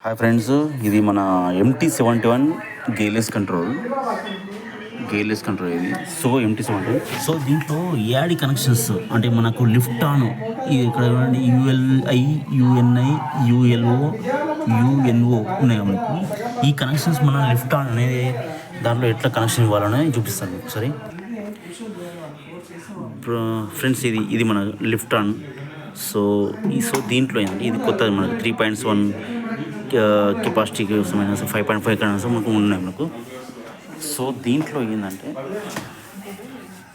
Hi friends, ఇది మన MT71 gearless control ఇది. సో MT71, సో దీంట్లో ఏఆడి కనెక్షన్స్ అంటే మనకు లిఫ్ట్ ఆన్ ఇది ఇక్కడ ULI, UNI, ULO, UNO ఉన్నాయి మనకు. ఈ కనెక్షన్స్ మన లిఫ్ట్ ఆన్ అనేది దాంట్లో ఎట్లా కనెక్షన్ ఇవ్వాలని చూపిస్తాను ఒకసారి. ఫ్రెండ్స్, ఇది మన లిఫ్ట్ ఆన్. సో దీంట్లో ఏంటంటే ఇది కొత్తది మనకు 3.1 కెపాసిటీకి వస్తామైనా 5.5 కన్నా మనకు ఉన్నాయి మనకు. సో దీంట్లో ఏంటంటే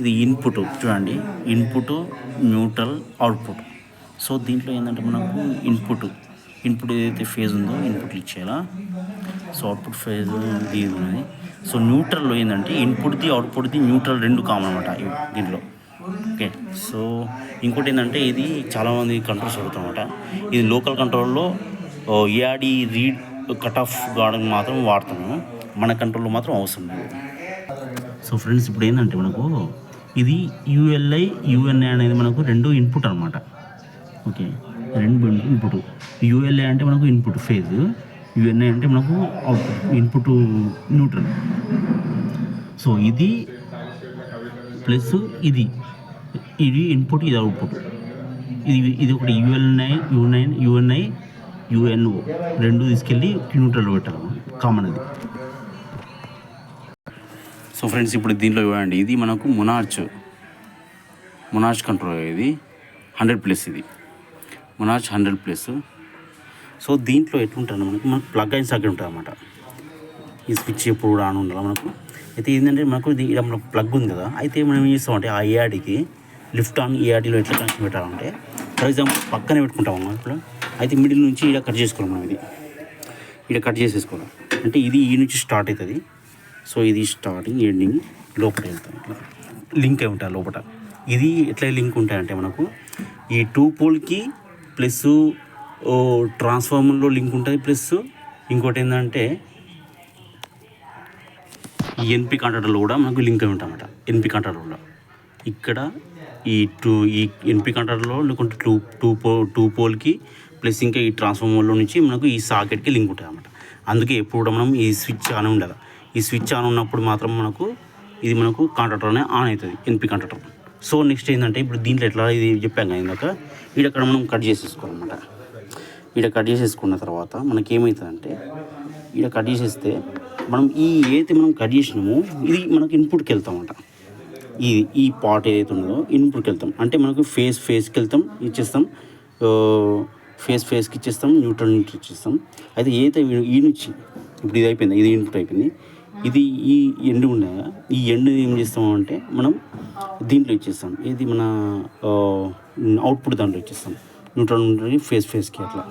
ఇది ఇన్పుట్ చూడండి, ఇన్పుట్, న్యూట్రల్, అవుట్పుట్. సో దీంట్లో ఏంటంటే మనకు ఇన్పుట్ ఏదైతే ఫేజ్ ఉందో ఇన్పుట్లు ఇచ్చేయాలా. సో అవుట్పుట్ ఫేజ్ ఇది ఉన్నది. సో న్యూట్రల్లో ఏంటంటే ఇన్పుట్ది, అవుట్పుట్ది, న్యూట్రల్ రెండు కామన్ అనమాట దీంట్లో. ఓకే, సో ఇంకోటి ఏంటంటే ఇది చాలామంది కంట్రోల్స్ అడుగుతామన్నమాట. ఇది లోకల్ కంట్రోల్లో ఏఆడి రీడ్ కట్ ఆఫ్ కావడానికి మాత్రం వాడుతాము, మన కంట్రోల్లో మాత్రం అవసరం లేదు. సో ఫ్రెండ్స్, ఇప్పుడు ఏంటంటే మనకు ఇది ULI, UNI అనేది మనకు రెండు ఇన్పుట్ అనమాట. ఓకే, రెండు ఇన్పుట్. ULI అంటే మనకు ఇన్పుట్ ఫేజ్, UNI అంటే మనకు అవుట్పుట్ ఇన్పుట్ న్యూట్రల్. సో ఇది ప్లస్ ఇది ఇన్పుట్, ఇది అవుట్పుట్. ఇది ఒకటి UNI, UNO రెండు తీసుకెళ్ళి న్యూట్రల్ పెట్టాలి, కామన్ అది. సో ఫ్రెండ్స్, ఇప్పుడు దీంట్లో చూడండి, ఇది మనకు మొనార్చ్ కంట్రోల్. ఇది 100+, ఇది మొనార్చ్ 100+. సో దీంట్లో ఎట్లుంటుంది మనకు ప్లగ్ అండ్ సాకెట్ ఉంటుంది అన్నమాట. ఈ స్విచ్ ఎప్పుడు కూడా ఆన్ ఉండాలి మనకు. అయితే ఏంటంటే మనకు ఇక్కడ మన ప్లగ్ ఉంది కదా, అయితే మనం ఏం చేస్తామంటే ఆ ఏఆడికి లిఫ్ట్ ఆన్ ఏఆడిలో ఎట్లా కనెక్షన్ పెట్టాలంటే, ఫర్ ఎగ్జాంపుల్ పక్కనే పెట్టుకుంటాం అన్నమాట. ఇప్పుడు అయితే మిడిల్ నుంచి ఇక్కడ కట్ చేసుకోవాలి మనం. ఇక్కడ కట్ చేసేసుకోవాలి అంటే ఇది ఈ నుంచి స్టార్ట్ అవుతుంది. సో ఇది స్టార్టింగ్, ఎండింగ్, లోపల వెళ్తాం, లింక్ అయి ఉంటాయి లోపల. ఇది ఎట్లా లింక్ ఉంటాయంటే మనకు ఈ 2 పోల్కి ప్లస్ ట్రాన్స్ఫార్మర్లో లింక్ ఉంటుంది, ప్లస్ ఇంకోటి ఏంటంటే ఈ NP కాంట్రాక్టర్లో కూడా మనకు లింక్ అయి ఉంటామన్నమాట. NP కాంట్రాక్టర్లో ఇక్కడ ఈ NP కాంట్రాక్టర్లో లేకుంటే 2 పోల్కి ప్లస్ ఇంకా ఈ ట్రాన్స్ఫార్మర్లో నుంచి మనకు ఈ సాకెట్కి లింక్ ఉంటుంది అన్నమాట. అందుకే ఎప్పుడు కూడా మనం ఈ స్విచ్ ఆన్ ఉండాలి. ఈ స్విచ్ ఆన్ ఉన్నప్పుడు మాత్రం ఇది మనకు కాంట్రాక్టర్నే ఆన్ అవుతుంది, NP కాంట్రాక్టర్. సో నెక్స్ట్ ఏంటంటే ఇప్పుడు దీంట్లో ఎట్లా ఇది చెప్పాం కదా ఇందాక, ఇక్కడ మనం కట్ చేసేసుకోవాలన్నమాట. ఇక్కడ కట్ చేసేసుకున్న తర్వాత మనకేమవుతుందంటే, ఇక్కడ కట్ చేసేస్తే మనం ఏదైతే మనం కట్ చేసినామో ఇది మనకు ఇన్పుట్కి వెళ్తామన్నమాట. ఈ పార్ట్ ఏదైతే ఉన్నదో ఇన్పుట్కి వెళ్తాం అంటే మనకు ఫేస్కి వెళ్తాం, ఇచ్చేస్తాం, ఫేస్కి ఇచ్చేస్తాం, న్యూట్రల్ ఇచ్చేస్తాం. అయితే ఏదైతే ఈ నుంచి ఇప్పుడు ఇది అయిపోయింది, ఇది ఇన్పుట్ అయిపోయింది. ఇది ఈ ఎండ్ ఉన్నాయా, ఈ ఎండ్ ఏం చేస్తామంటే మనం దీంట్లో ఇచ్చేస్తాం, ఇది మన అవుట్పుట్ దాంట్లో ఇచ్చేస్తాం, న్యూట్రల్ ఫేస్కి అట్లా.